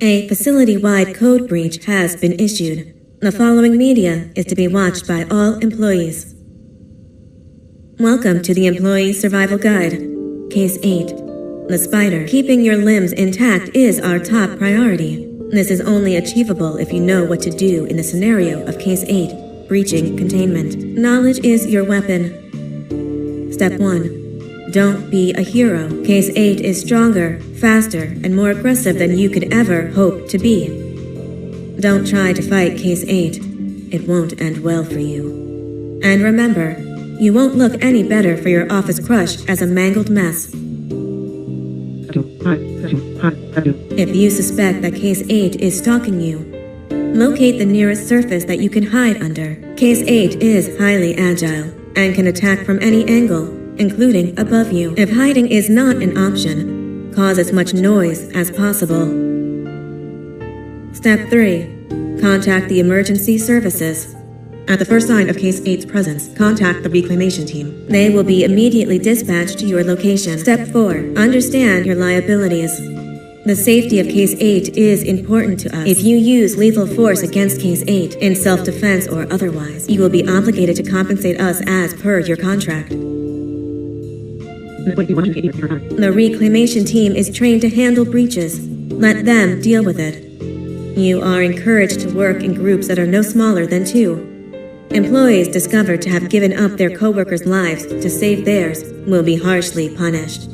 A facility-wide code breach has been issued. The following media is to be watched by all employees. Welcome to the Employee Survival Guide. Case 8. The spider. Keeping your limbs intact is our top priority. This is only achievable if you know what to do in the scenario of Case 8, breaching containment. Knowledge is your weapon. Step 1. Don't be a hero. Case 8 is stronger, faster, and more aggressive than you could ever hope to be. Don't try to fight Case 8. It won't end well for you. And remember, you won't look any better for your office crush as a mangled mess. If you suspect that Case 8 is stalking you, locate the nearest surface that you can hide under. Case 8 is highly agile and can attack from any angle, including above you. If hiding is not an option, cause as much noise as possible. Step 3. Contact the emergency services. At the first sign of Case 8's presence, contact the reclamation team. They will be immediately dispatched to your location. Step 4. Understand your liabilities. The safety of Case 8 is important to us. If you use lethal force against Case 8, in self-defense or otherwise, you will be obligated to compensate us as per your contract. The reclamation team is trained to handle breaches. Let them deal with it. You are encouraged to work in groups that are no smaller than 2. Employees discovered to have given up their coworkers' lives to save theirs will be harshly punished.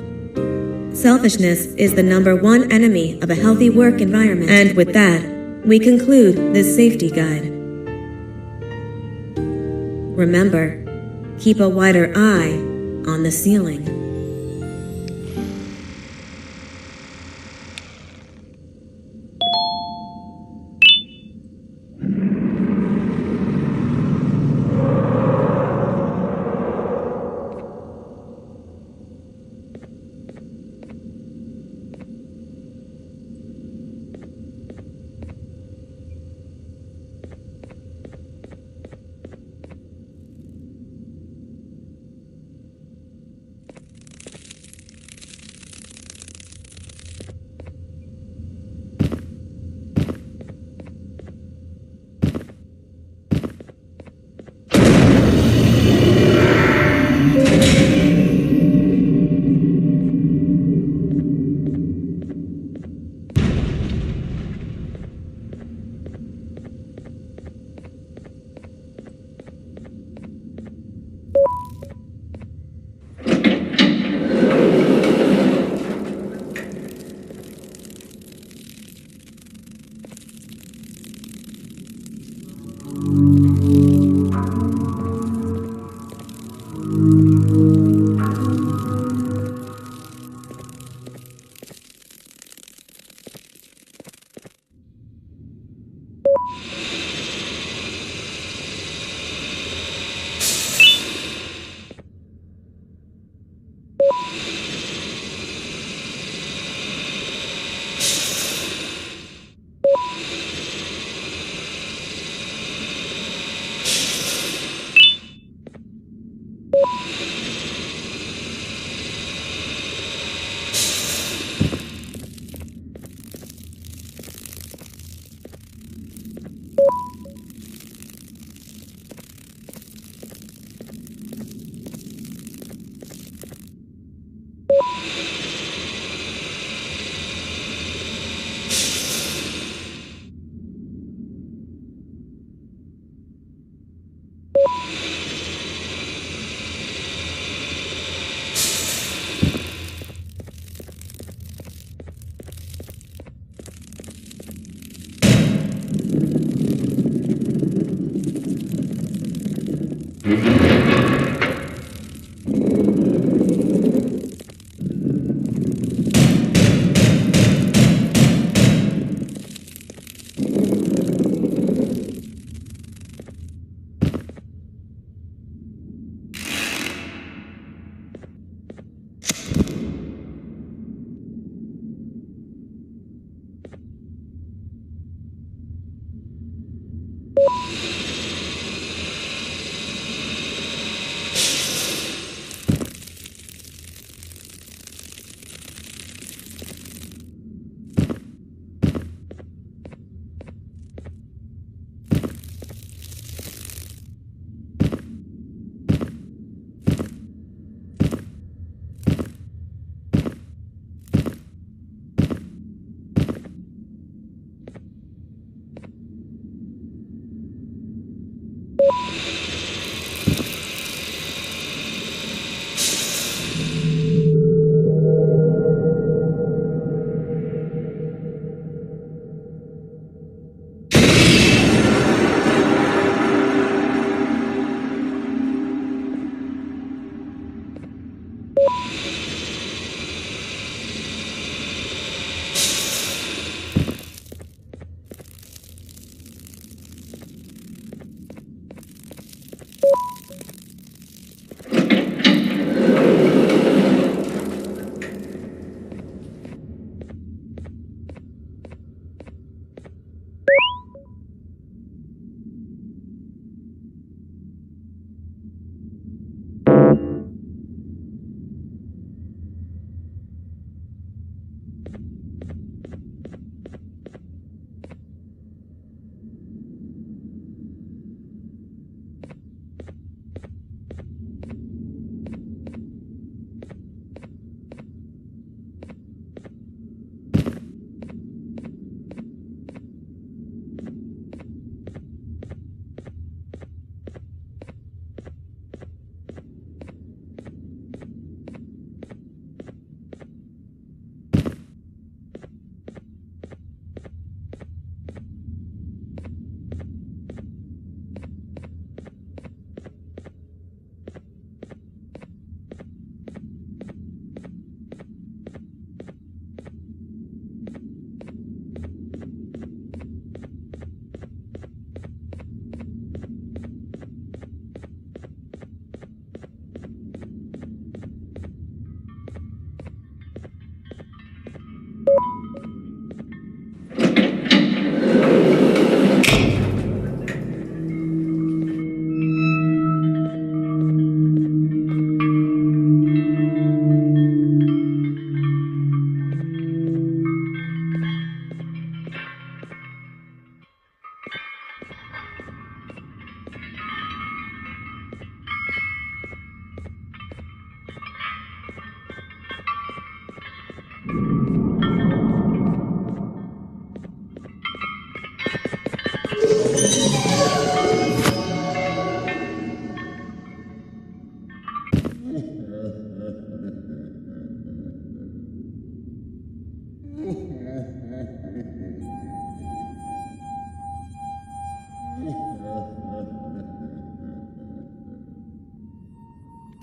Selfishness is the #1 enemy of a healthy work environment. And with that, we conclude this safety guide. Remember, keep a wider eye on the ceiling.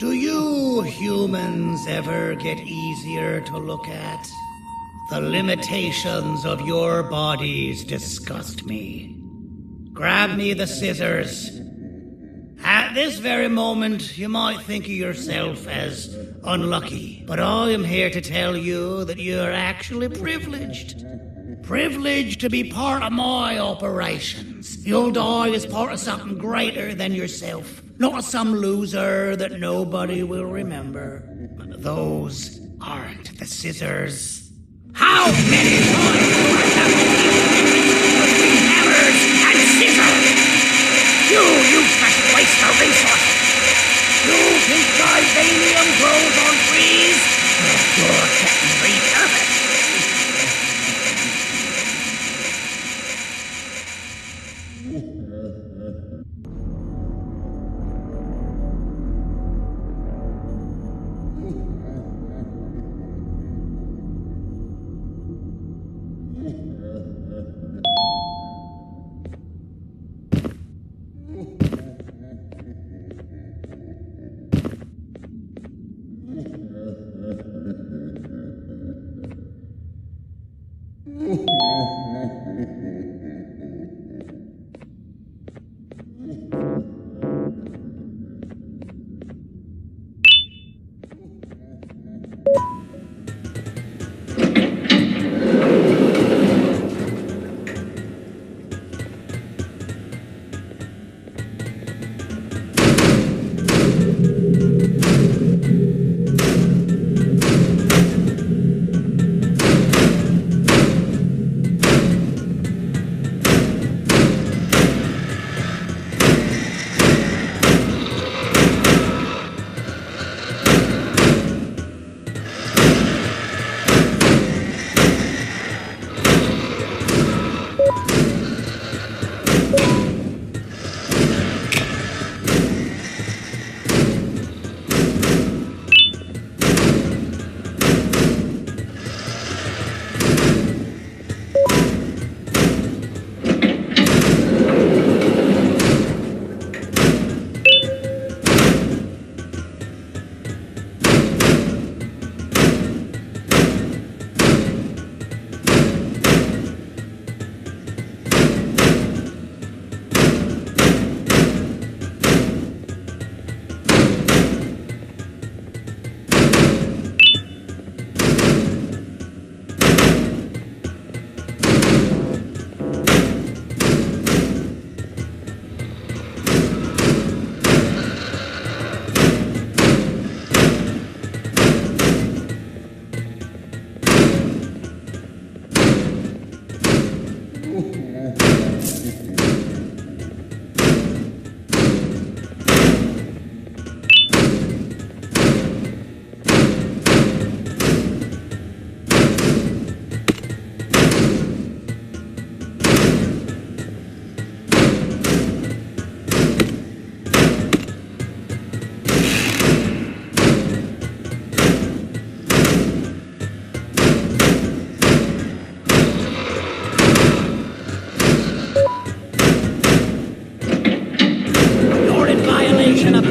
Do you humans ever get easier to look at? The limitations of your bodies disgust me. Grab me the scissors. At this very moment, you might think of yourself as unlucky, but I am here to tell you that you are actually privileged. Privileged to be part of my operations. You'll die as part of something greater than yourself. Not as some loser that nobody will remember. Those aren't the scissors. How many times do I have to between hammers and scissors? You useless waste of resources! You think titanium grows on trees? You're getting repurposed!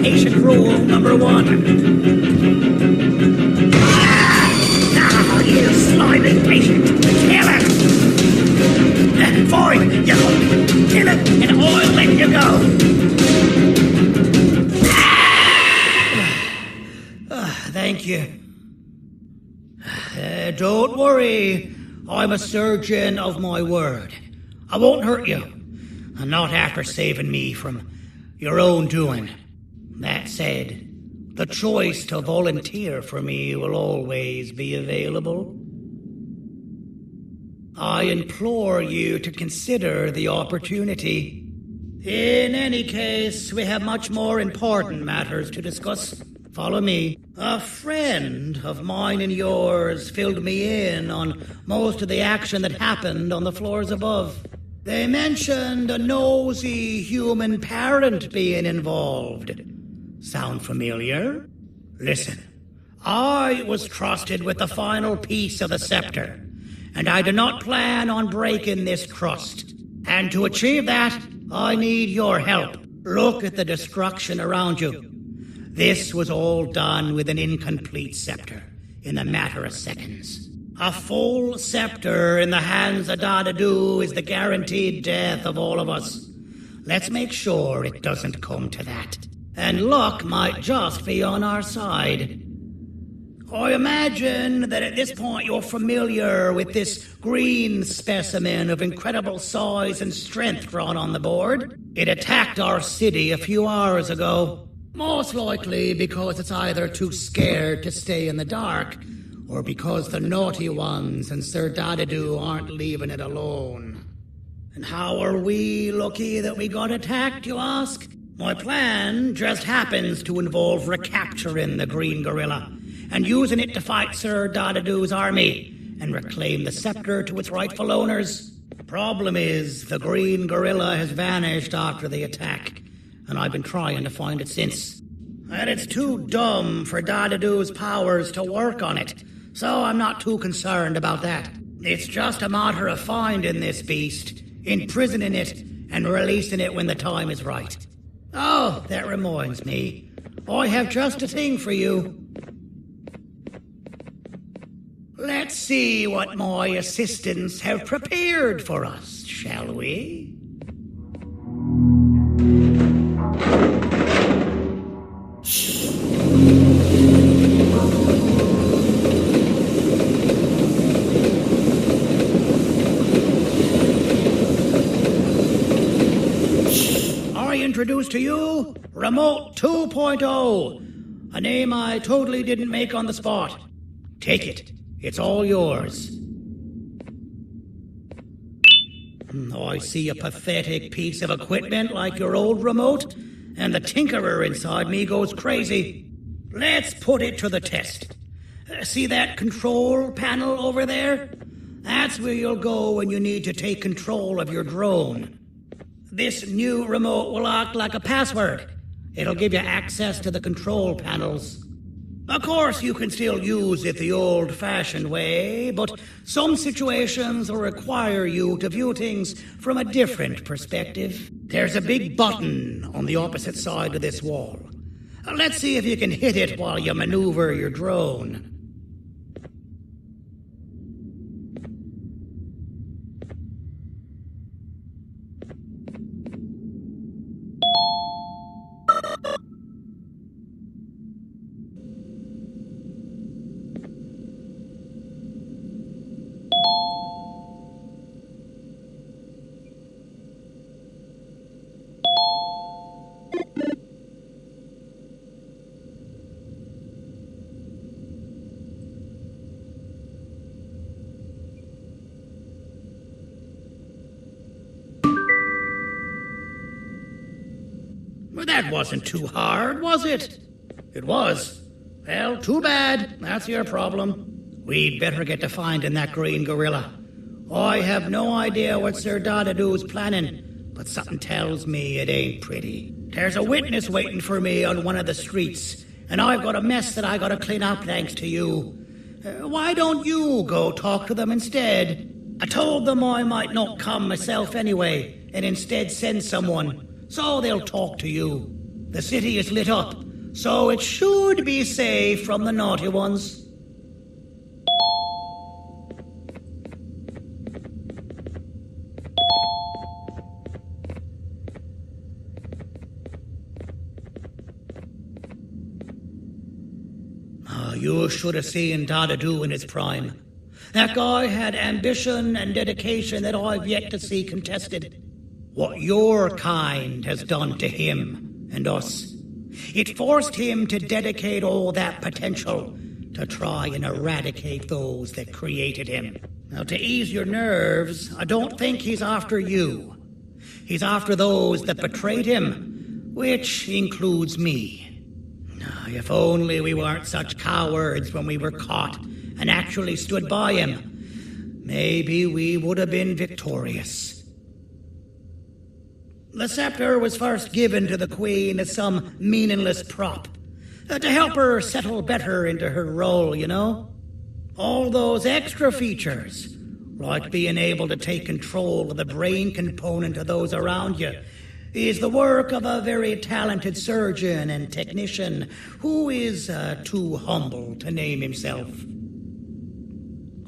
Patient rule number 1. Now, you slimy patient. Kill it! Fine, you kill it and I'll let you go. Thank you. Don't worry. I'm a surgeon of my word. I won't hurt you. And not after saving me from your own doing. That said, the choice to volunteer for me will always be available. I implore you to consider the opportunity. In any case, we have much more important matters to discuss. Follow me. A friend of mine and yours filled me in on most of the action that happened on the floors above. They mentioned a nosy human parent being involved. Sound familiar? Listen, I was trusted with the final piece of the scepter, and I do not plan on breaking this trust. And to achieve that, I need your help. Look at the destruction around you. This was all done with an incomplete scepter, in a matter of seconds. A full scepter in the hands of Dadadu is the guaranteed death of all of us. Let's make sure it doesn't come to that. And luck might just be on our side. I imagine that at this point you're familiar with this green specimen of incredible size and strength drawn on the board. It attacked our city a few hours ago. Most likely because it's either too scared to stay in the dark, or because the naughty ones and Sir Dadadu aren't leaving it alone. And how are we lucky that we got attacked, you ask? My plan just happens to involve recapturing the green gorilla and using it to fight Sir Dadadu's army and reclaim the scepter to its rightful owners. Problem is, the green gorilla has vanished after the attack, and I've been trying to find it since. And it's too dumb for Dadadu's powers to work on it, so I'm not too concerned about that. It's just a matter of finding this beast, imprisoning it, and releasing it when the time is right. Oh, that reminds me. I have just a thing for you. Let's see what my assistants have prepared for us, shall we? Introduce to you Remote 2.0, a name I totally didn't make on the spot. Take it. It's all yours. I see a pathetic piece of equipment like your old remote, and the tinkerer inside me goes crazy. Let's put it to the test. See that control panel over there? That's where you'll go when you need to take control of your drone. This new remote will act like a password. It'll give you access to the control panels. Of course, you can still use it the old-fashioned way, but some situations will require you to view things from a different perspective. There's a big button on the opposite side of this wall. Let's see if you can hit it while you maneuver your drone. Well, that wasn't too hard, was it? It was. Well, too bad. That's your problem. We'd better get to finding that green gorilla. I have no idea what Sir Dadadu's planning, but something tells me it ain't pretty. There's a witness waiting for me on one of the streets, and I've got a mess that I gotta clean up thanks to you. Why don't you go talk to them instead? I told them I might not come myself anyway, and instead send someone, so they'll talk to you. The city is lit up, so it should be safe from the naughty ones. You should have seen Dadadu in his prime. That guy had ambition and dedication that I've yet to see contested. What your kind has done to him and us. It forced him to dedicate all that potential to try and eradicate those that created him. Now, to ease your nerves, I don't think he's after you. He's after those that betrayed him, which includes me. If only we weren't such cowards when we were caught and actually stood by him, maybe we would have been victorious. The scepter was first given to the Queen as some meaningless prop, to help her settle better into her role, you know? All those extra features, like being able to take control of the brain component of those around you, is the work of a very talented surgeon and technician who is too humble to name himself.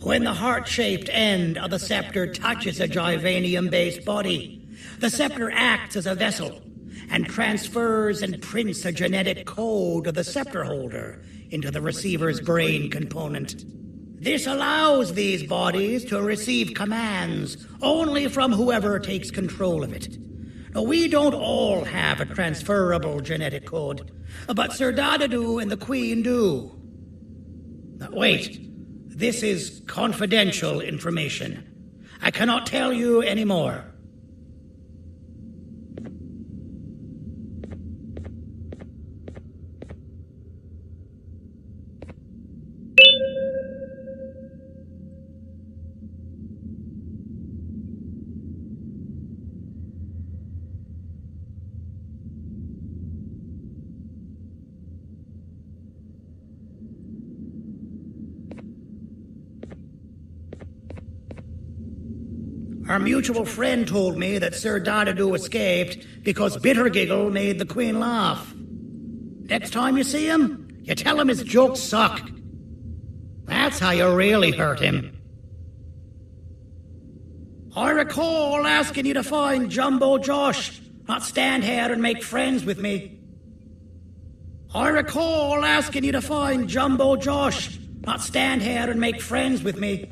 When the heart-shaped end of the scepter touches a Givanium-based body, the scepter acts as a vessel and transfers and prints a genetic code of the scepter holder into the receiver's brain component. This allows these bodies to receive commands only from whoever takes control of it. Now, we don't all have a transferable genetic code, but Sir Dadadu and the Queen do. Now, wait, this is confidential information. I cannot tell you any more. Our mutual friend told me that Sir Dadadu escaped because Bittergiggle made the Queen laugh. Next time you see him, you tell him his jokes suck. That's how you really hurt him. I recall asking you to find Jumbo Josh, not stand here and make friends with me. I recall asking you to find Jumbo Josh, not stand here and make friends with me.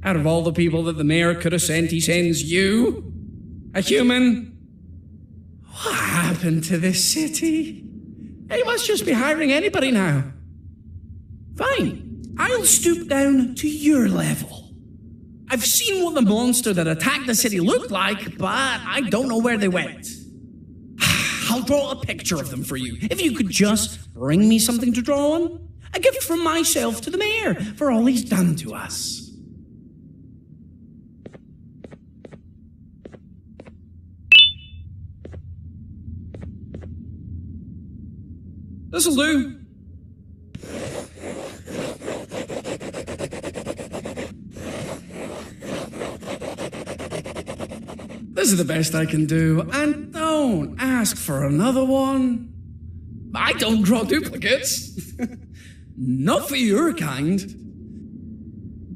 Out of all the people that the mayor could have sent, he sends you? A human? What happened to this city? He must just be hiring anybody now. Fine, I'll stoop down to your level. I've seen what the monster that attacked the city looked like, but I don't know where they went. I'll draw a picture of them for you, if you could just bring me something to draw on. A gift from myself to the mayor for all he's done to us. This'll do. This is the best I can do, and don't ask for another one. I don't draw duplicates. Not for your kind.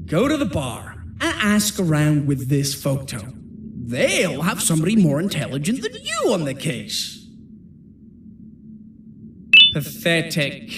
Go to the bar and ask around with this photo. They'll have somebody more intelligent than you on the case. Pathetic.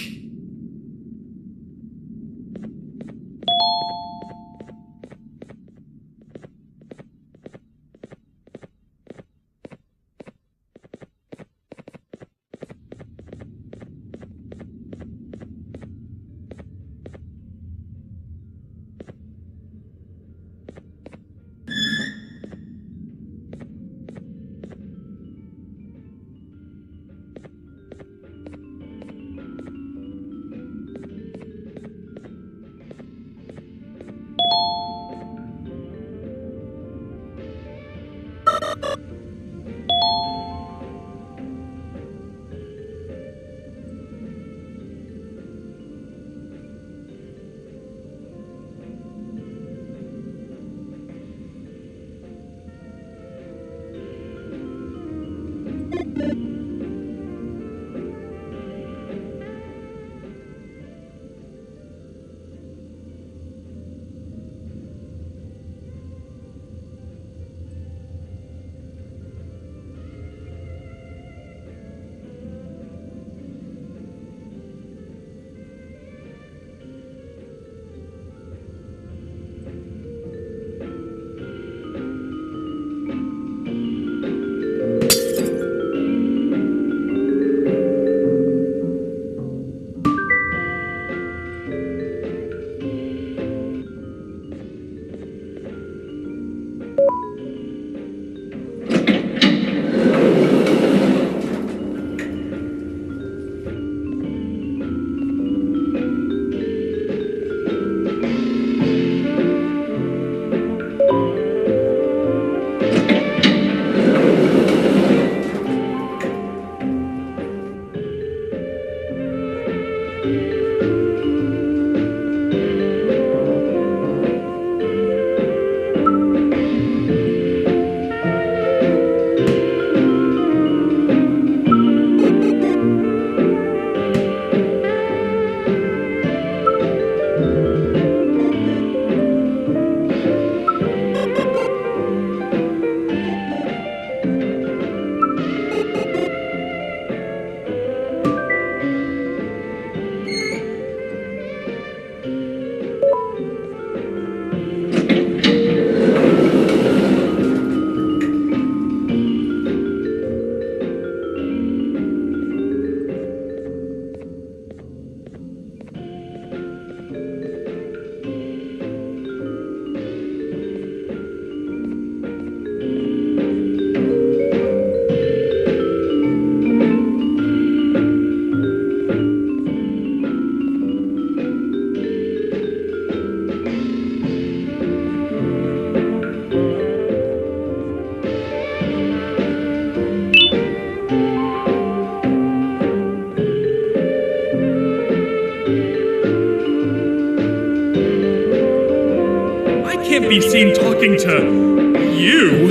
can't be seen talking to you.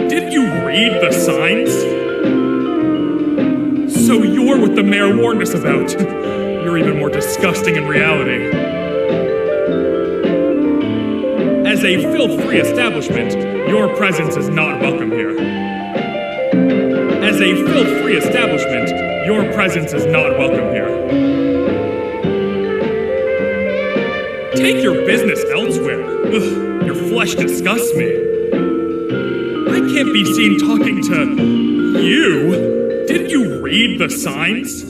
Didn't you read the signs? So you're what the mayor warned us about. You're even more disgusting in reality. As a filth-free establishment, your presence is not welcome here. As a filth-free establishment, your presence is not welcome here. Take your business elsewhere. Ugh, you're flesh disgusts me. I can't be seen talking to you. Didn't you read the signs?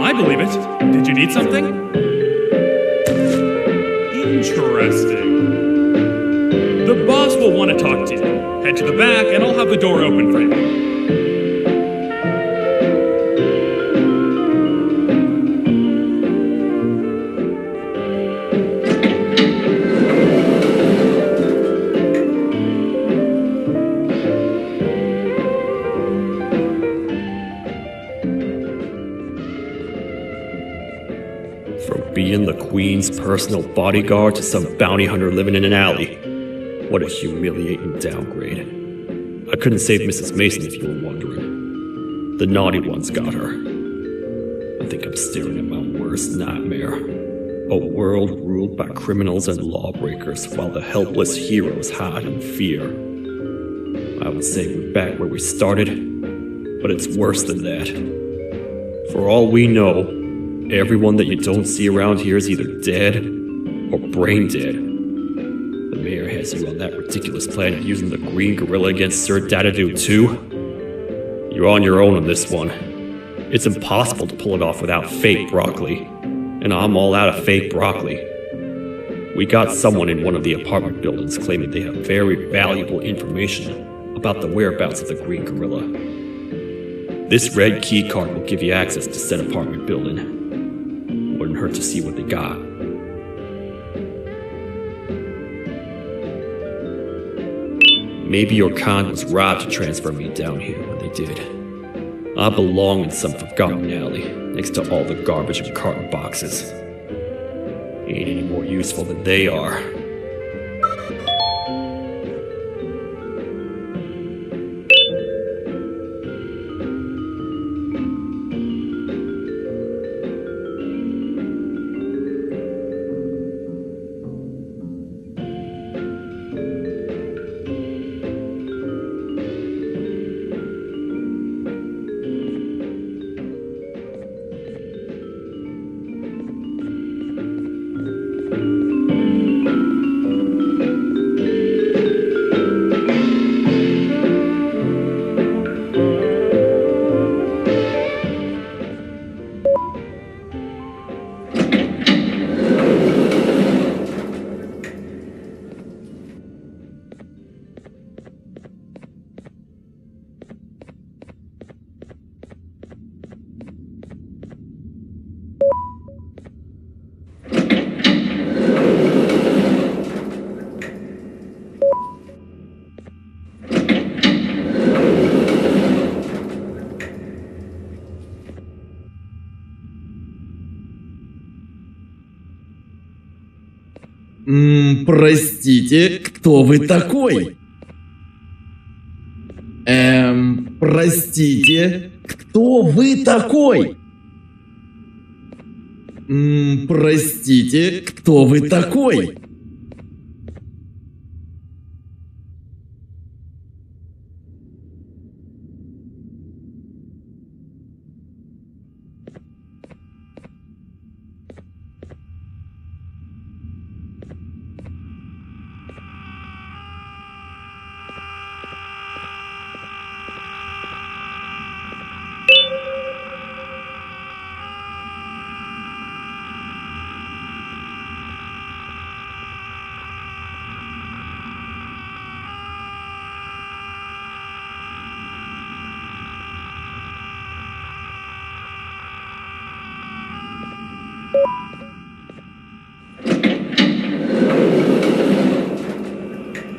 I believe it. Did you need something? Interesting. The boss will want to talk to you. Head to the back and I'll have the door open for you. Being the Queen's personal bodyguard to some bounty hunter living in an alley. What a humiliating downgrade. I couldn't save Mrs. Mason if you were wondering. The naughty ones got her. I think I'm staring at my worst nightmare. A world ruled by criminals and lawbreakers while the helpless heroes hide in fear. I would say we're back where we started, but it's worse than that. For all we know, everyone that you don't see around here is either dead or brain dead. The mayor has you on that ridiculous plan using the green gorilla against Sir Dadadoo too. You're on your own on this one. It's impossible to pull it off without fake broccoli. And I'm all out of fake broccoli. We got someone in one of the apartment buildings claiming they have very valuable information about the whereabouts of the green gorilla. This red key card will give you access to said apartment building. Wouldn't hurt to see what they got. Maybe your con was robbed to transfer me down here when they did. I belong in some forgotten alley, next to all the garbage and carton boxes. Ain't any more useful than they are. Простите, кто вы такой? Простите, кто вы такой? Простите, кто вы такой?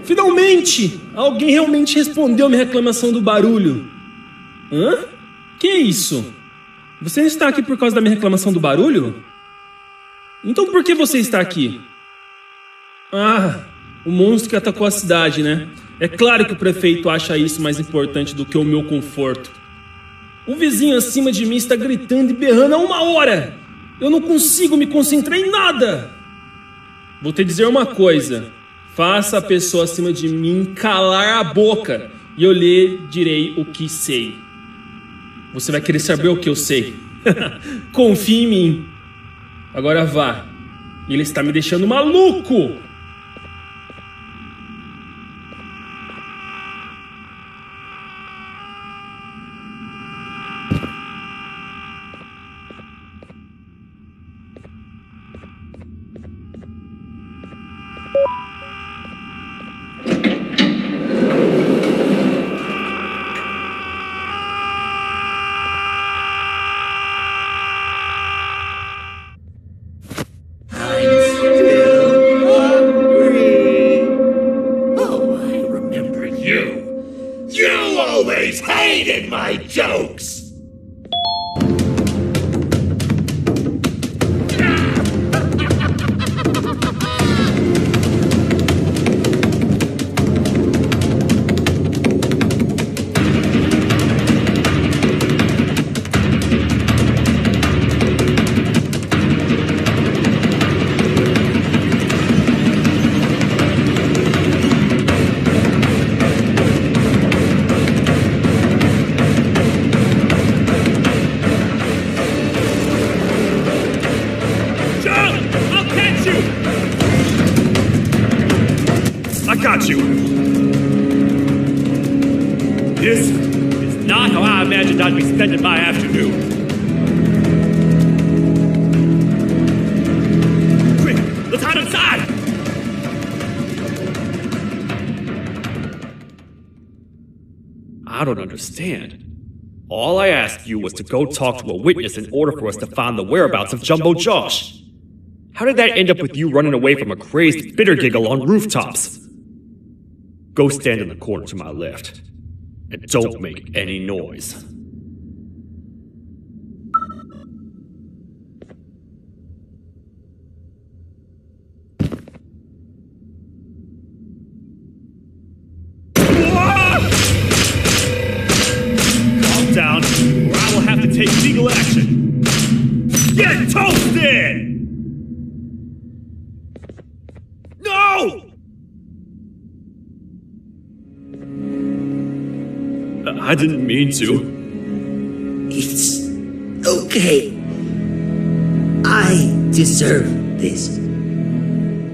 Finalmente! Alguém realmente respondeu a minha reclamação do barulho. Hã? Que é isso? Você está aqui por causa da minha reclamação do barulho? Então por que você está aqui? Ah, o monstro que atacou a cidade, né? É claro que o prefeito acha isso mais importante do que o meu conforto. O vizinho acima de mim está gritando e berrando há 1 hora. Eu não consigo me concentrar em nada. Vou te dizer uma coisa. Faça a pessoa acima de mim calar a boca e eu lhe direi o que sei. Você vai querer saber o que eu sei. Confie em mim. Agora vá. Ele está me deixando maluco. My jokes! This is not how I imagined I'd be spending my afternoon. Quick, let's hide inside! I don't understand. All I asked you was to go talk to a witness in order for us to find the whereabouts of Jumbo Josh. How did that end up with you running away from a crazed bitter giggle on rooftops? Go stand in the corner to my left. And don't make any noise. Calm down, or I will have to take legal action. Get toasted! No! I didn't mean to. It's okay. I deserve this.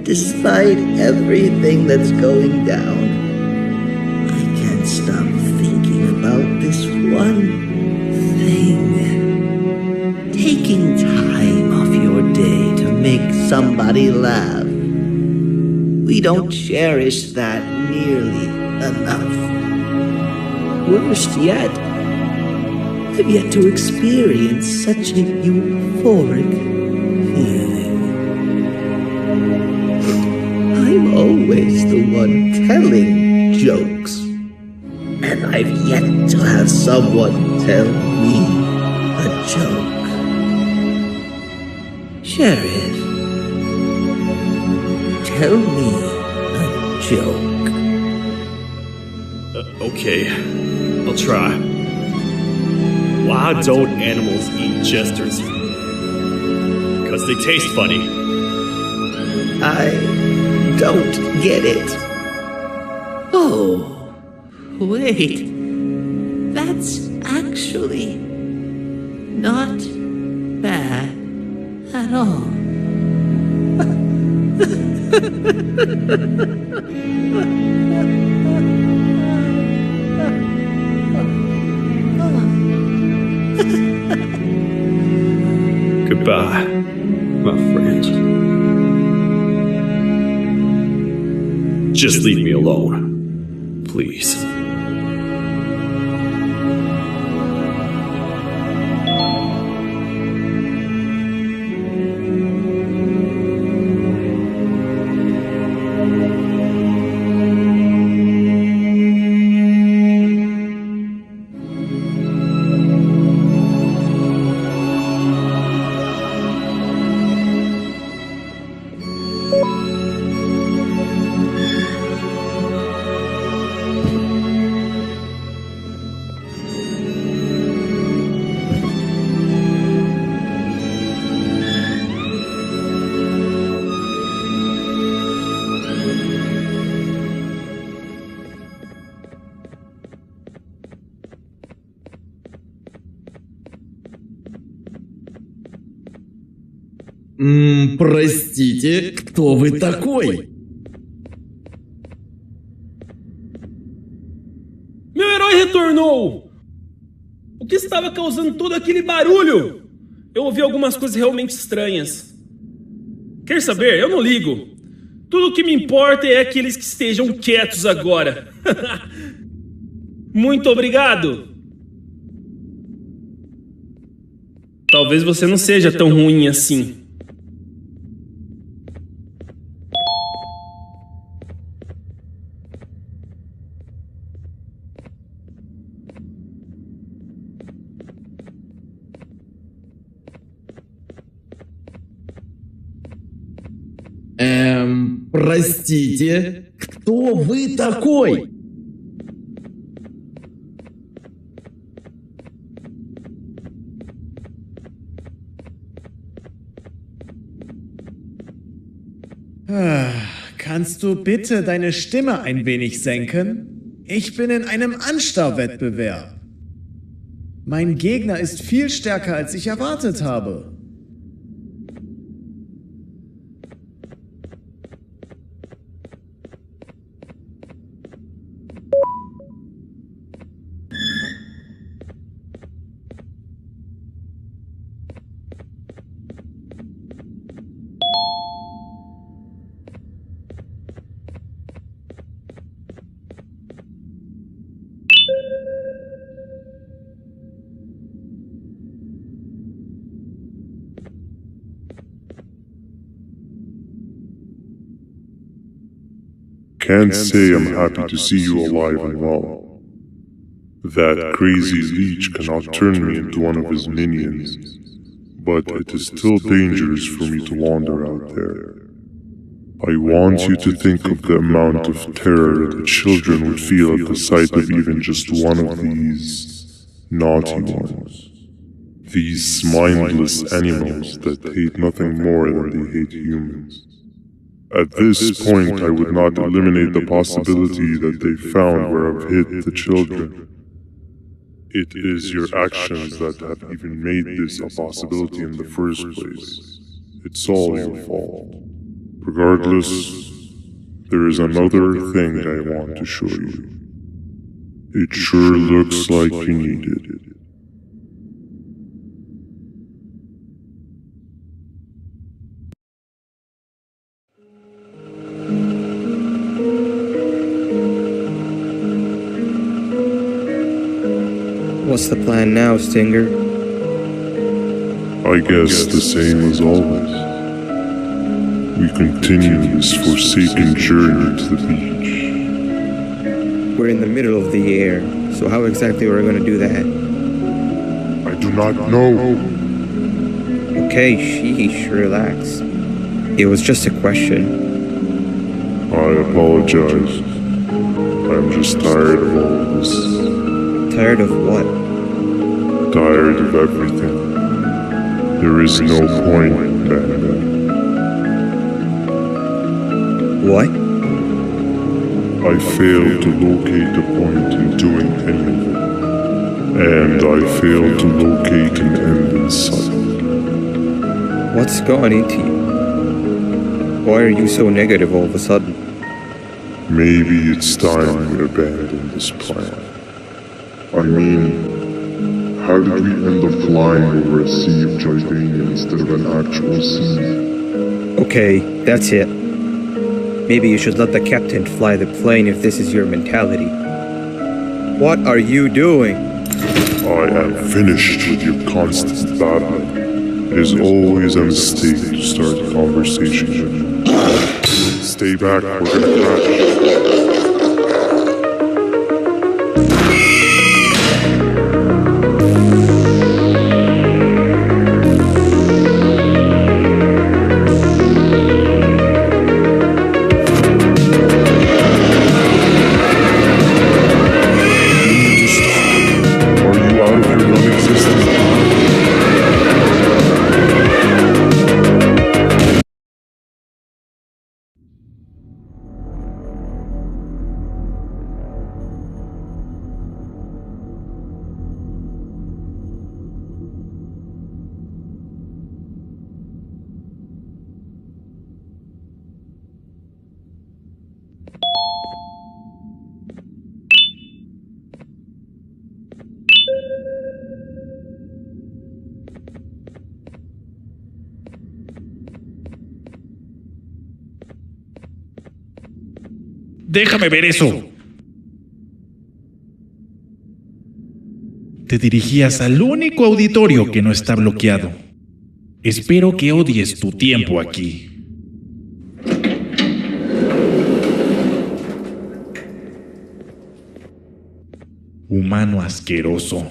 Despite everything that's going down, I can't stop thinking about this one thing. Taking time off your day to make somebody laugh. We don't cherish that nearly enough. Worst yet, I've yet to experience such a euphoric feeling. I'm always the one telling jokes, and I've yet to have someone tell me a joke. Sheriff, tell me a joke. Okay. I'll try. Why don't animals eat jesters? Because they taste funny. I don't get it. Oh, wait. That's actually not bad at all. Goodbye, my friend. Just leave me alone, please. Простите, кто вы такой? Meu herói retornou! O que estava causando todo aquele barulho? Eu ouvi algumas coisas realmente estranhas. Quer saber? Eu não ligo. Tudo o que me importa é aqueles que estejam quietos agora. Muito obrigado! Talvez você não seja tão ruim assim. Простите, кто вы такой? Kannst du bitte deine Stimme ein wenig senken? Ich bin in einem Anstarrwettbewerb. Mein Gegner ist viel stärker, als ich erwartet habe. Can't say I'm happy to see you alive and well. That crazy leech cannot turn me into one of his minions, but it is still dangerous for me to wander out there. I want you to think of the amount of terror that children would feel at the sight of even just one of these naughty ones. These mindless animals that hate nothing more than they hate humans. At this point, I would not eliminate the possibility that they found where I've hid the children. It is your actions that have even made this a possibility in the first place. It's all your fault. Regardless, there is another thing I want to show you. It sure looks like you need it. What's the plan now, Stinger? I guess the same as always. We continue this forsaken journey to the beach. We're in the middle of the air, so how exactly are we going to do that? I do not know. Okay, sheesh, relax. It was just a question. I apologize. I'm just tired of all of this. Tired of what? Tired of everything. There is no point, banban. What? I failed to locate a point in doing anything. And I failed to locate an end in sight. What's going into you? Why are you so negative all of a sudden? Maybe it's time we abandon this plan. I mean, how did we end up flying over a sea of Jordania instead of an actual sea? Okay, that's it. Maybe you should let the captain fly the plane if this is your mentality. What are you doing? I am finished with your constant battling. It is always a mistake to start a conversation with you. Stay back, we're gonna crash. Déjame ver eso. Te dirigías al único auditorio que no está bloqueado. Espero que odies tu tiempo aquí. Humano asqueroso.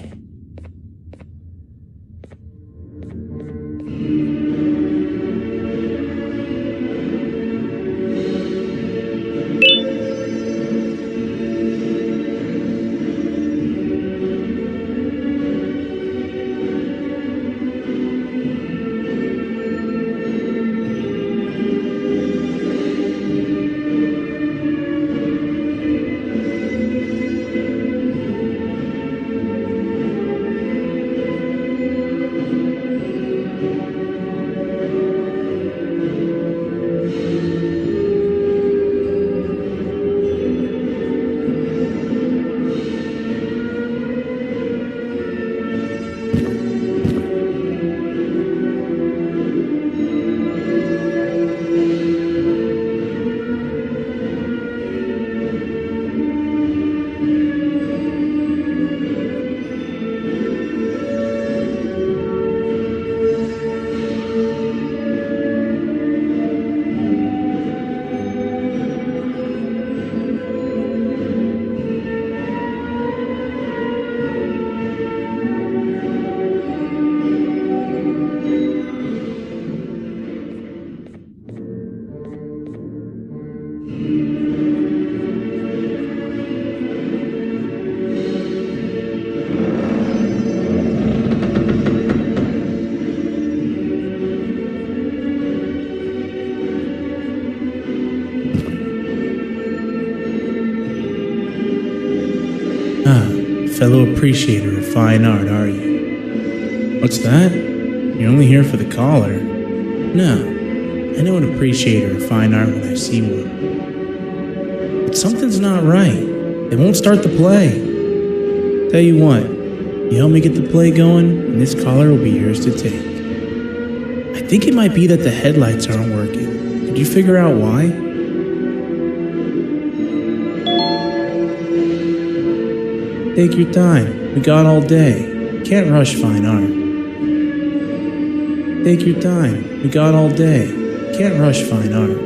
Fellow appreciator of fine art, are you? What's that? You're only here for the collar? No, I know an appreciator of fine art when I see one. But something's not right. They won't start the play. Tell you what, you help me get the play going, and this collar will be yours to take. I think it might be that the headlights aren't working. Did you figure out why? Take your time. We got all day. Can't rush fine art. Take your time. We got all day. Can't rush fine art.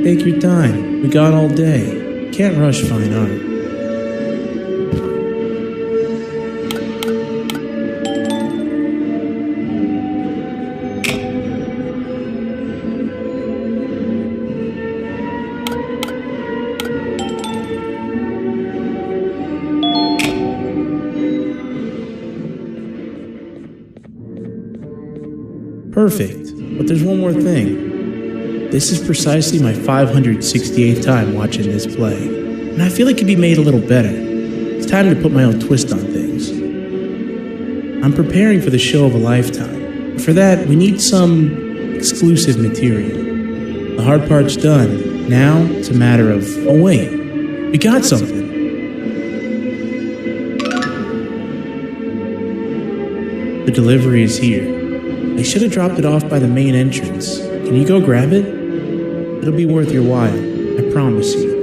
Take your time. We got all day. Can't rush fine art. Perfect. But there's one more thing. This is precisely my 568th time watching this play, and I feel it could be made a little better. It's time to put my own twist on things. I'm preparing for the show of a lifetime. For that, we need some exclusive material. The hard part's done. Now, it's a matter of, oh wait, we got something. The delivery is here. They should have dropped it off by the main entrance. Can you go grab it? It'll be worth your while, I promise you.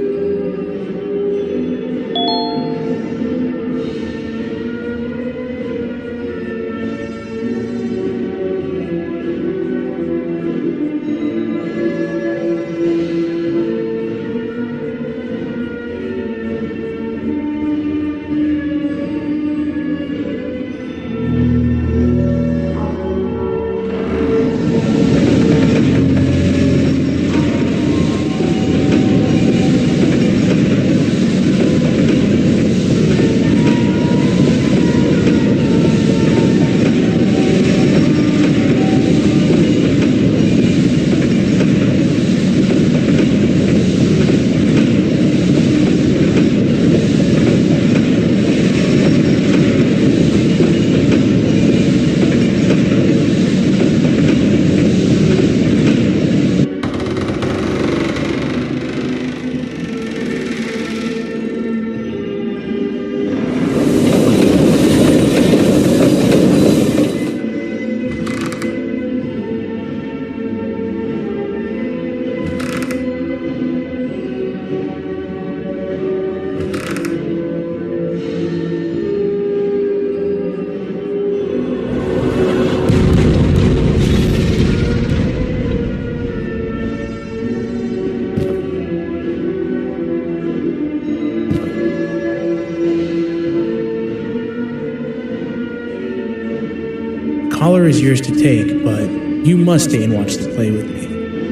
collar is yours to take, but you must stay and watch the play with me.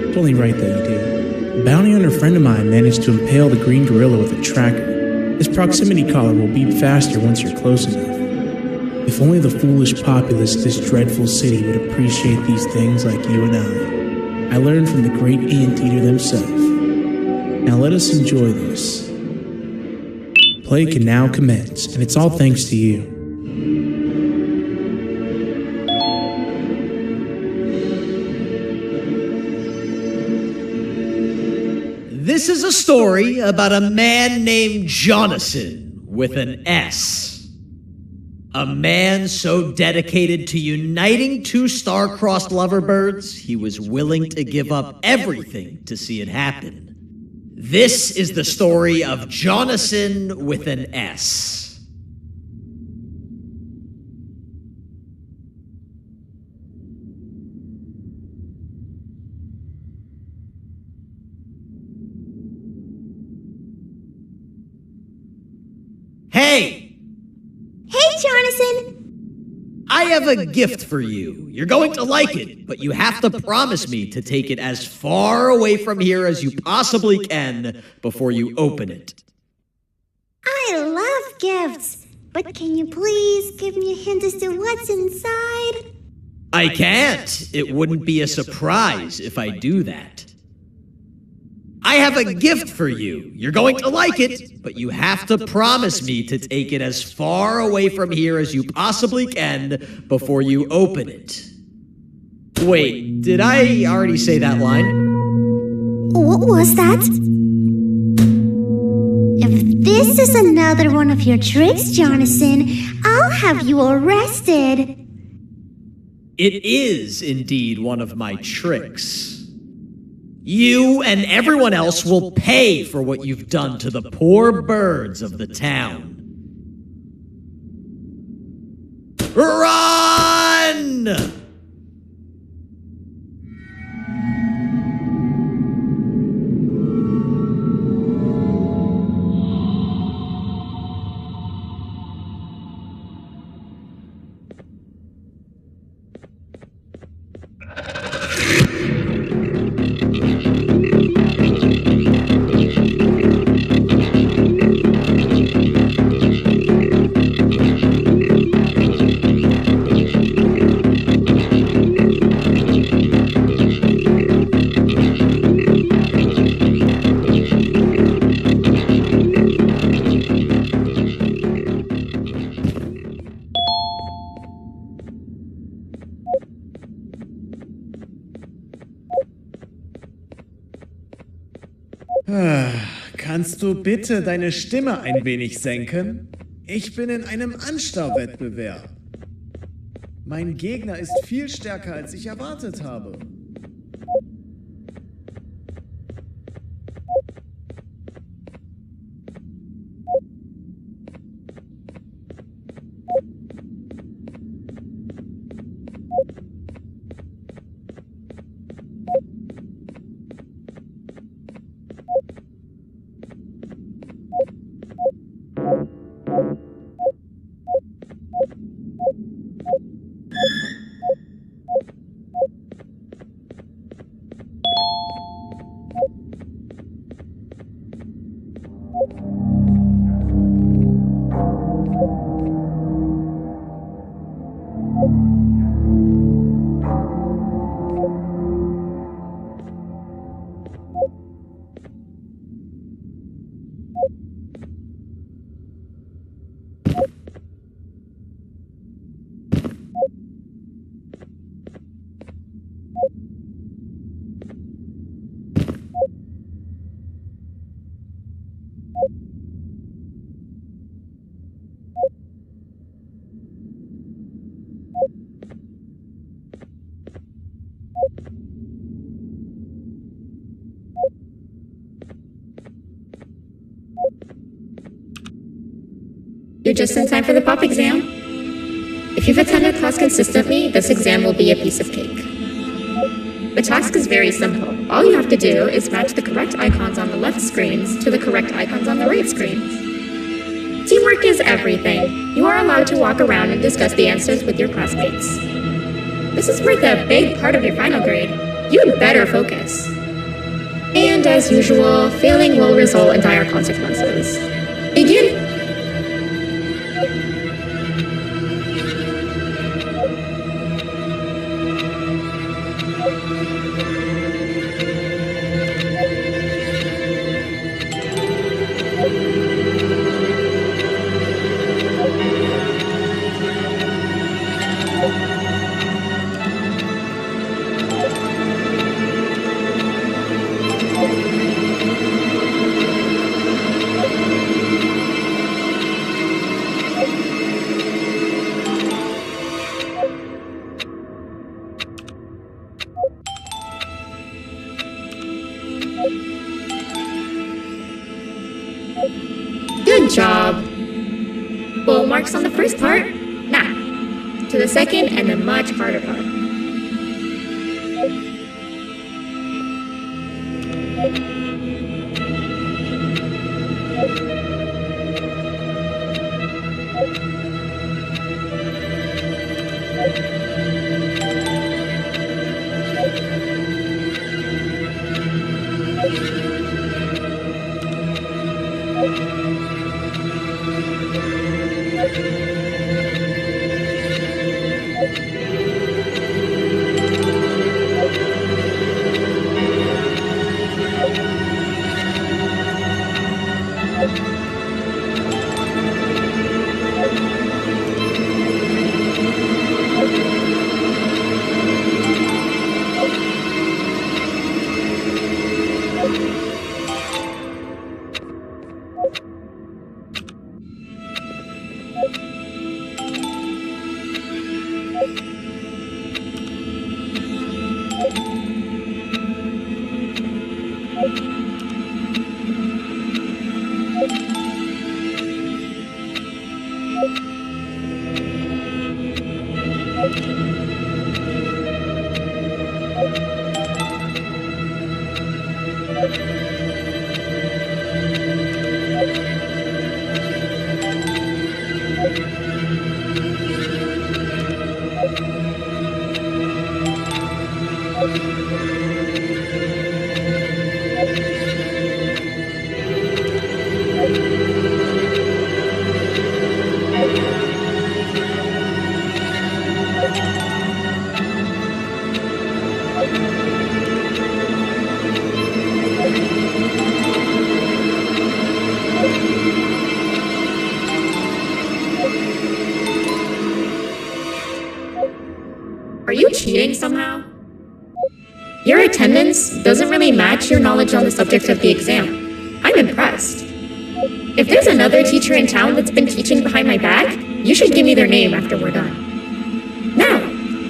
It's only right that you do. A bounty hunter friend of mine managed to impale the green gorilla with a tracker. This proximity collar will beep faster once you're close enough. If only the foolish populace of this dreadful city would appreciate these things like you and I. I learned from the great anteater themselves. Now let us enjoy this. Play can now commence, and it's all thanks to you. This is a story about a man named Jonathan with an S. A man so dedicated to uniting two star-crossed loverbirds, he was willing to give up everything to see it happen. This is the story of Jonathan with an S. Hey! Hey, Jonathan! I have a gift for you. You're going to like it, but you have to promise me to take it as far away from here as you possibly can before you open it. I love gifts, but can you please give me a hint as to what's inside? I can't. It wouldn't be a surprise if I do that. I have a gift for you. You're going to like it, but you have to promise me to take it as far away from here as you possibly can before you open it. Wait, did I already say that line? What was that? If this is another one of your tricks, Jonathan, I'll have you arrested. It is indeed one of my tricks. You and everyone else will pay for what you've done to the poor birds of the town. Run! Kannst du bitte deine Stimme ein wenig senken? Ich bin in einem Anstarrwettbewerb. Mein Gegner ist viel stärker, als ich erwartet habe. You're just in time for the pop exam. If you've attended class consistently, this exam will be a piece of cake. The task is very simple. All you have to do is match the correct icons on the left screens to the correct icons on the right screens. Teamwork is everything. You are allowed to walk around and discuss the answers with your classmates. This is worth a big part of your final grade. You had better focus. And as usual, failing will result in dire consequences. Begin. Good job. Full marks on the first part. Now, to the second and the much harder part. Are you cheating somehow? Your attendance doesn't really match your knowledge on the subject of the exam. I'm impressed. If there's another teacher in town that's been teaching behind my back, you should give me their name after we're done. Now,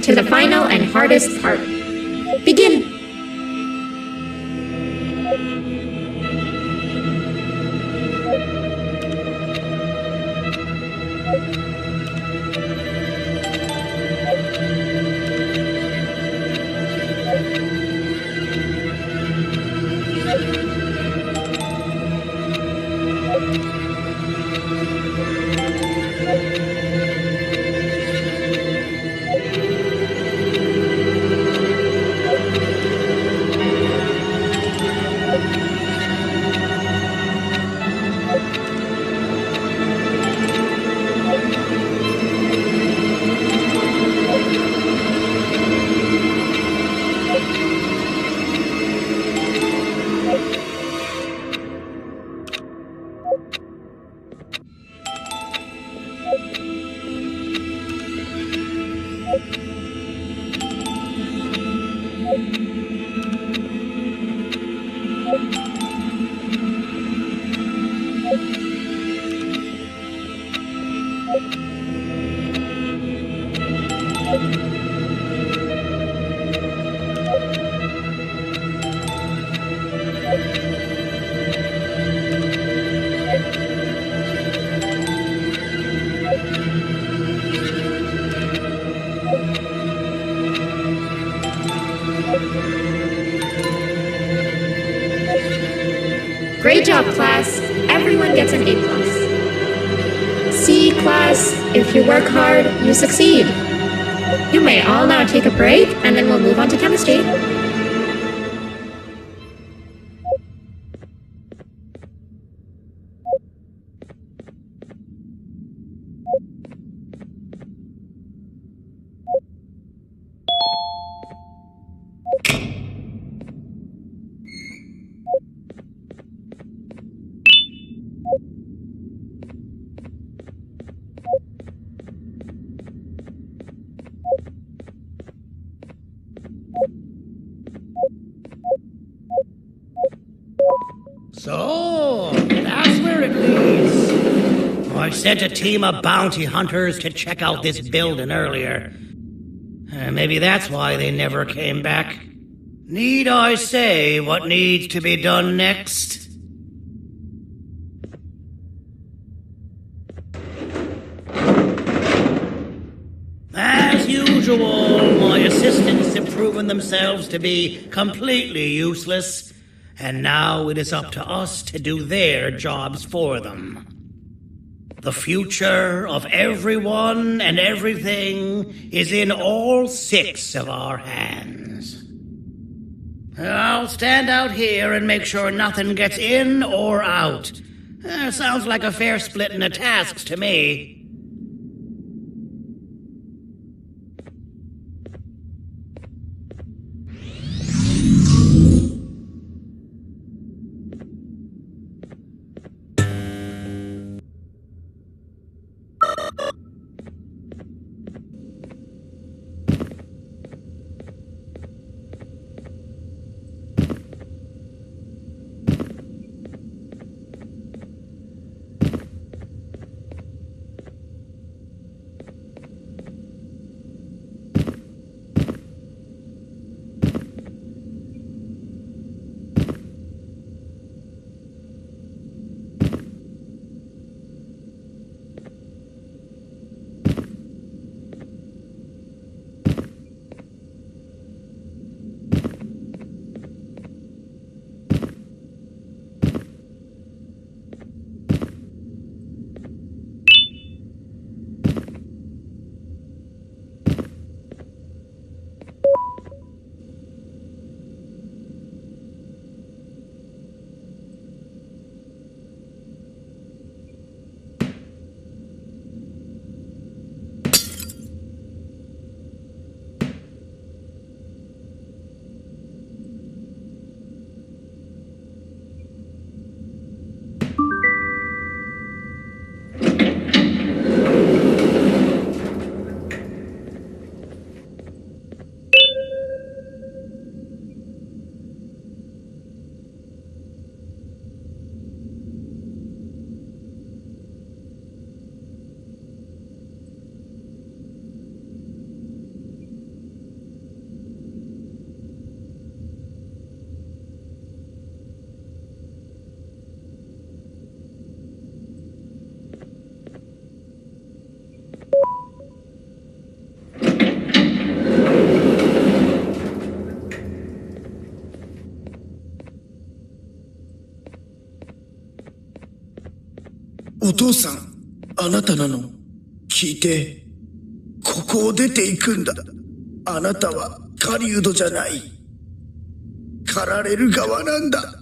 to the final and hardest part. Begin. Great job, class. Everyone gets an A+. See, class, if you work hard, you succeed. You may all now take a break, and then we'll move on to chemistry. So, that's where it leads. I sent a team of bounty hunters to check out this building earlier. Maybe that's why they never came back. Need I say what needs to be done next? As usual, my assistants have proven themselves to be completely useless. And now it is up to us to do their jobs for them. The future of everyone and everything is in all 6 of our hands. I'll stand out here and make sure nothing gets in or out. Sounds like a fair splitting of tasks to me.お父さん、あなたなの？聞いて、ここを出ていくんだ。あなたは狩人じゃない。狩られる側なんだ。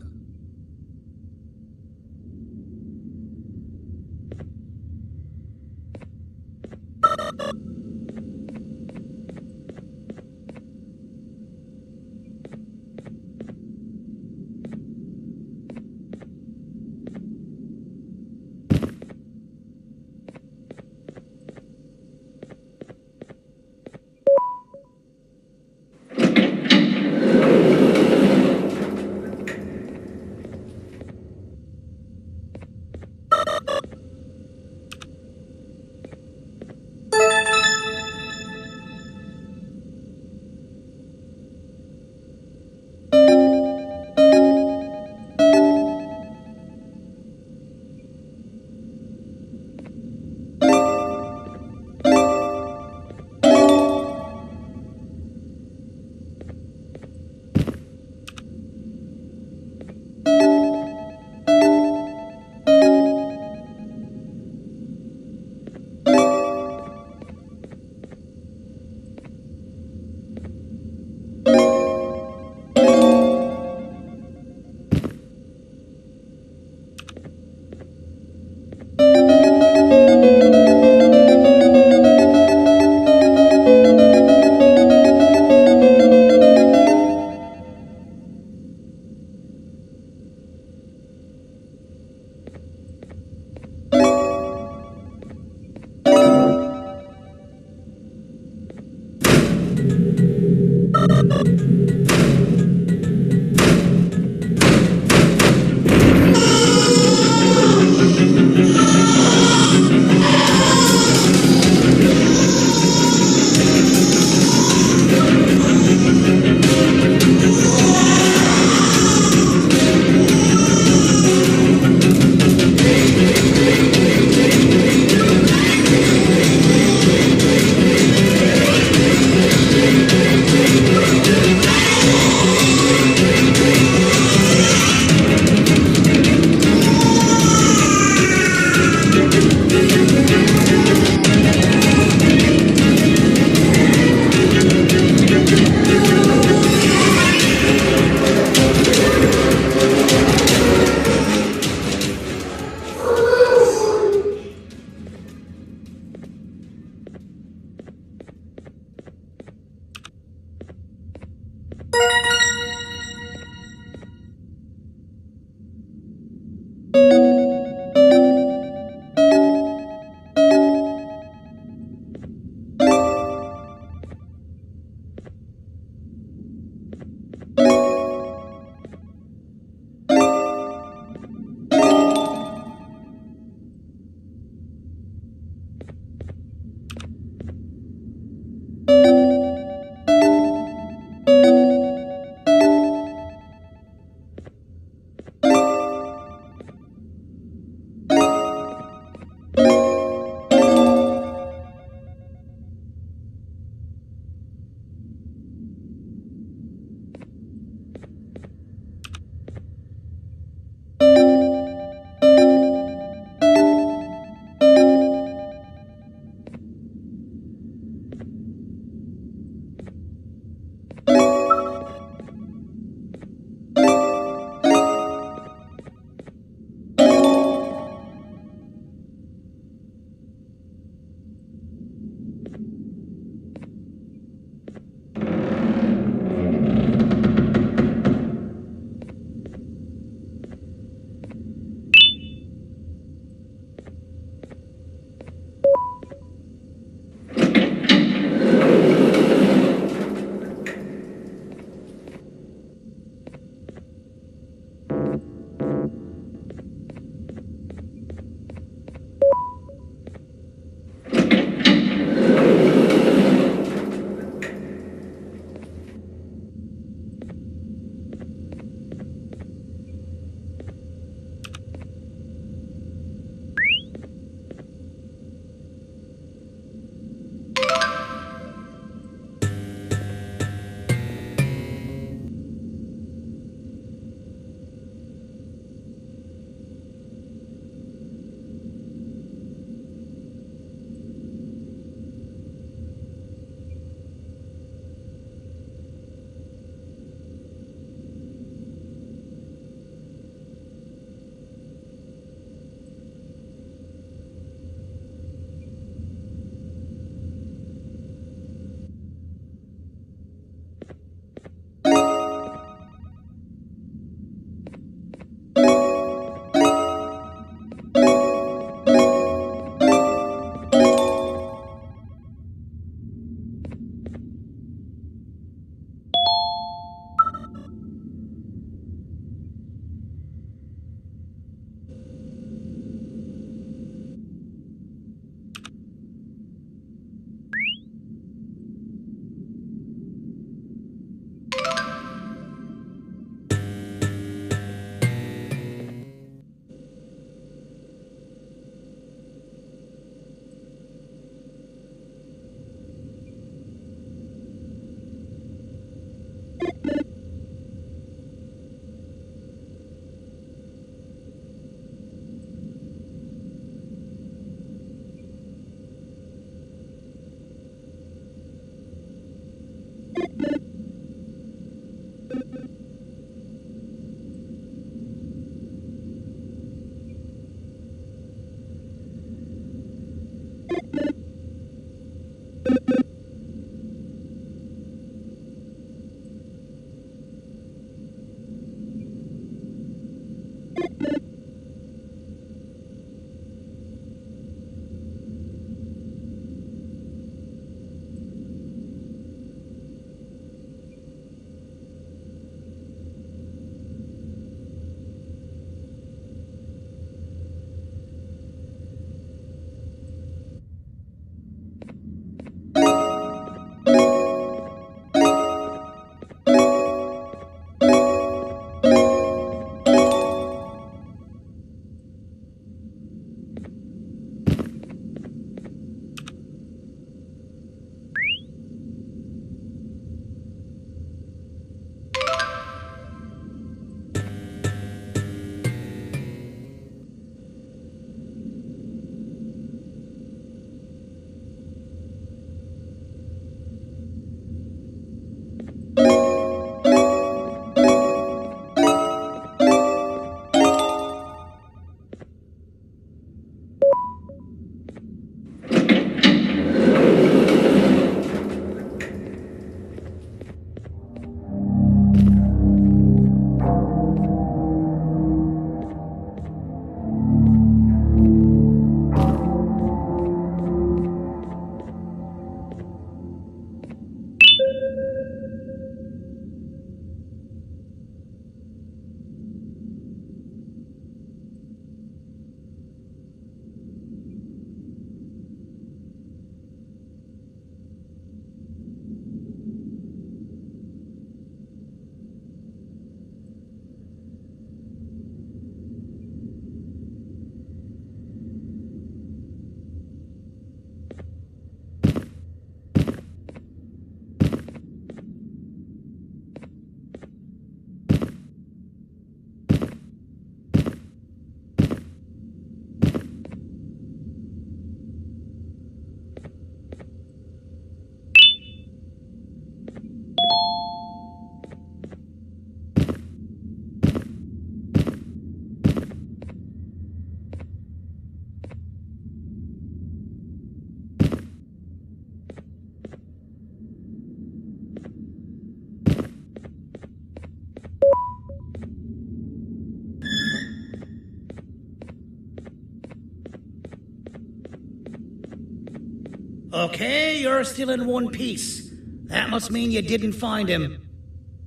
Okay, you're still in one piece. That must mean you didn't find him.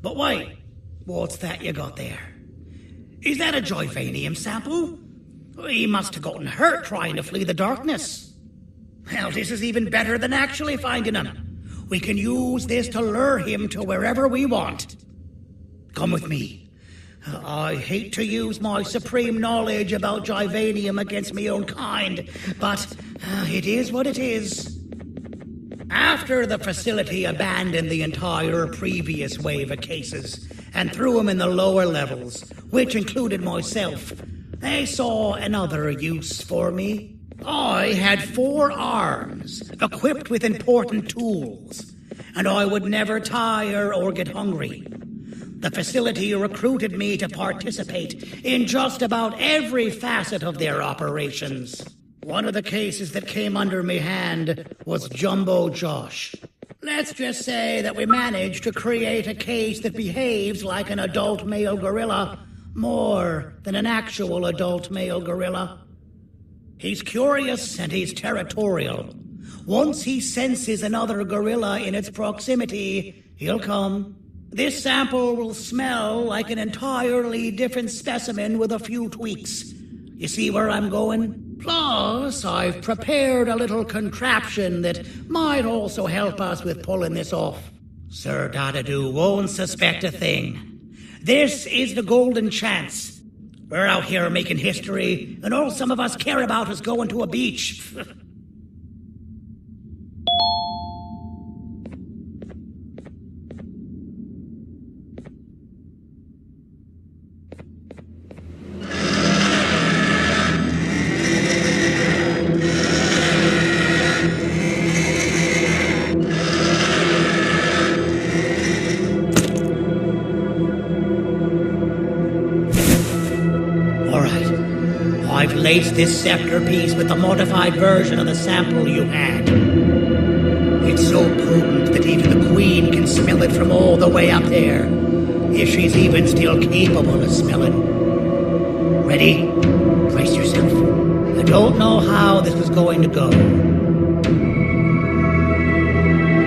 But wait, what's that you got there? Is that a Joyvanium sample? He must have gotten hurt trying to flee the darkness. Well, this is even better than actually finding him. We can use this to lure him to wherever we want. Come with me. I hate to use my supreme knowledge about Joyvanium against my own kind, but it is what it is. After the facility abandoned the entire previous wave of cases and threw them in the lower levels, which included myself, they saw another use for me. I had 4 arms, equipped with important tools, and I would never tire or get hungry. The facility recruited me to participate in just about every facet of their operations. One of the cases that came under me hand was Jumbo Josh. Let's just say that we managed to create a case that behaves like an adult male gorilla, more than an actual adult male gorilla. He's curious and he's territorial. Once he senses another gorilla in its proximity, he'll come. This sample will smell like an entirely different specimen with a few tweaks. You see where I'm going? Plus, I've prepared a little contraption that might also help us with pulling this off. Sir Dadadoo won't suspect a thing. This is the golden chance. We're out here making history, and all some of us care about is going to a beach. I've laced this scepter piece with the modified version of the sample you had. It's so potent that even the Queen can smell it from all the way up there, if she's even still capable of smelling. Ready? Brace yourself. I don't know how this is going to go.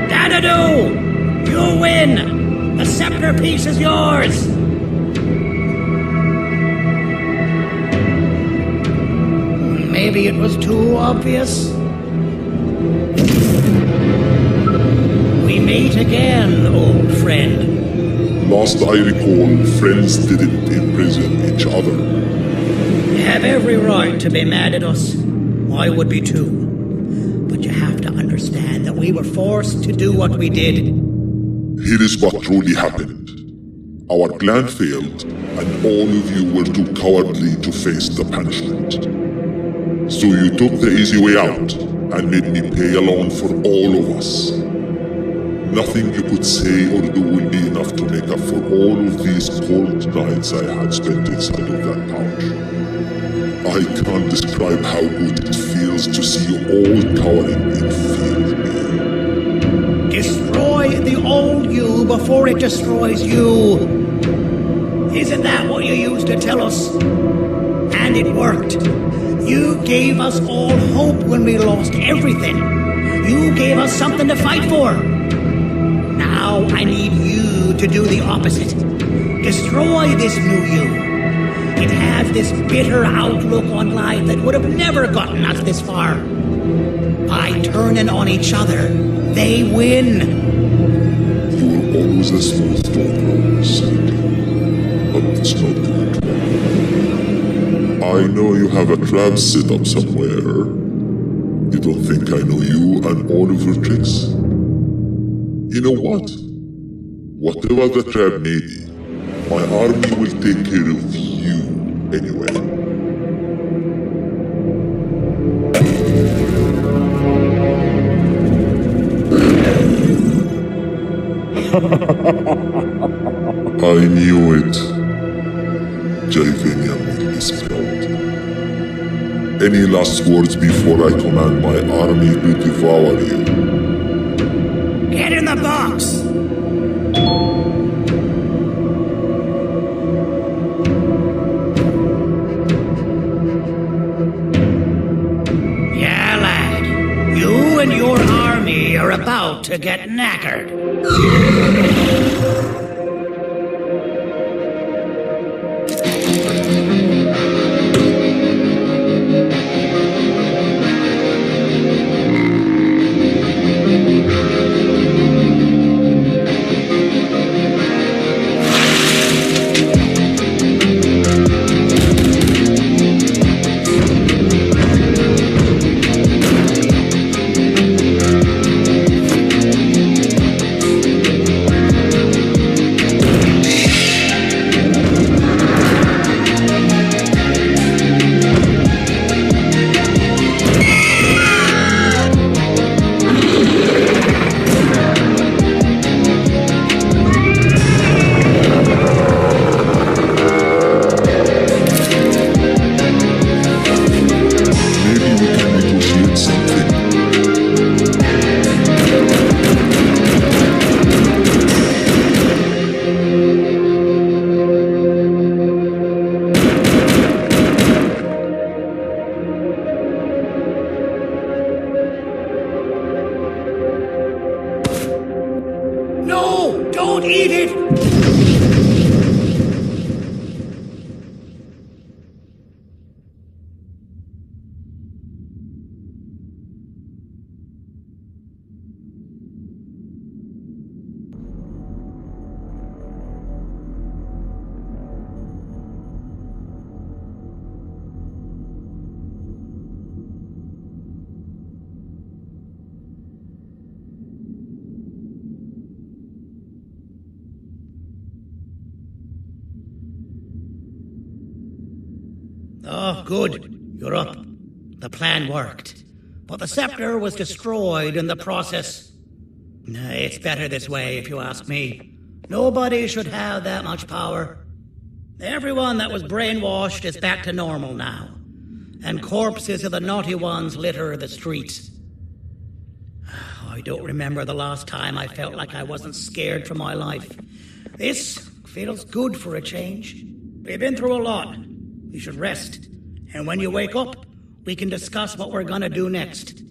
Dadadoo! You win! The scepter piece is yours! Maybe it was too obvious. We meet again, old friend. Last I recall, friends didn't imprison each other. You have every right to be mad at us. I would be too. But you have to understand that we were forced to do what we did. Here is what truly happened. Our plan failed, and all of you were too cowardly to face the punishment. So you took the easy way out, and made me pay alone for all of us. Nothing you could say or do will be enough to make up for all of these cold nights I had spent inside of that pouch. I can't describe how good it feels to see you all cowering in fear of me. Destroy the old you before it destroys you. Isn't that what you used to tell us? And it worked. You gave us all hope when we lost everything. You gave us something to fight for. Now I need you to do the opposite. Destroy this new you. It has this bitter outlook on life that would have never gotten us this far. By turning on each other, they win. You were always a smooth talker, Sandy. But it's not good. I know you have a trap set up somewhere. You don't think I know you and all of your tricks? You know what? Whatever the trap may be, my army will take care of you anyway. I knew it. Joyvanium made me spelled. Any last words before I command my army to devour you? Get in the box! Yeah, lad. You and your army about to get knackered. No! Don't eat it! Oh, good. You're up. The plan worked. But the scepter was destroyed in the process. It's better this way, if you ask me. Nobody should have that much power. Everyone that was brainwashed is back to normal now. And corpses of the naughty ones litter the streets. I don't remember the last time I felt like I wasn't scared for my life. This feels good for a change. We've been through a lot. You should rest. And when you wake up, we can discuss what we're gonna do next.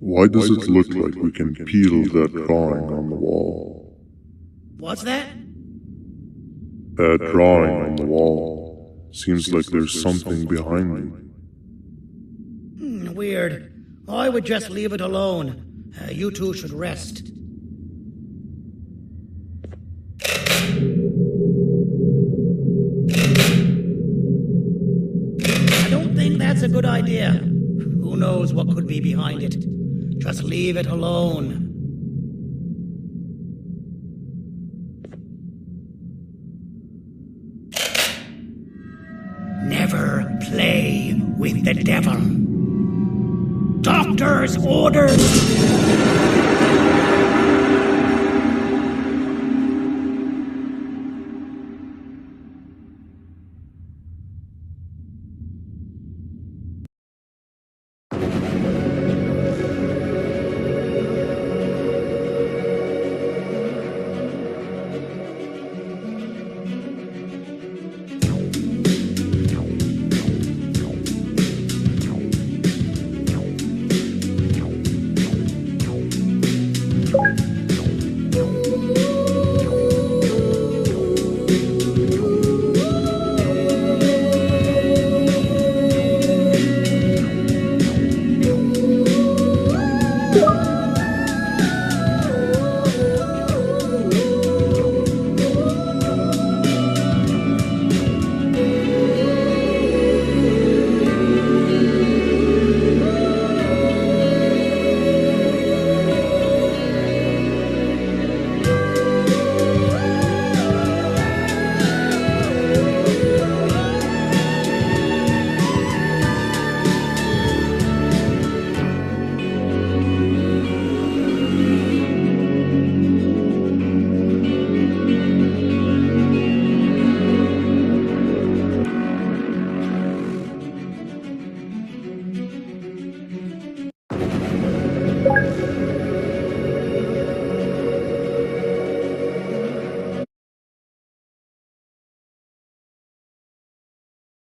Why does it look like we can peel that drawing on the wall? What's that? That drawing on the wall. Seems like there's something behind it. Weird. I would just leave it alone. You two should rest. I don't think that's a good idea. Who knows what could be behind it? Just leave it alone. Never play with the devil. Doctor's orders!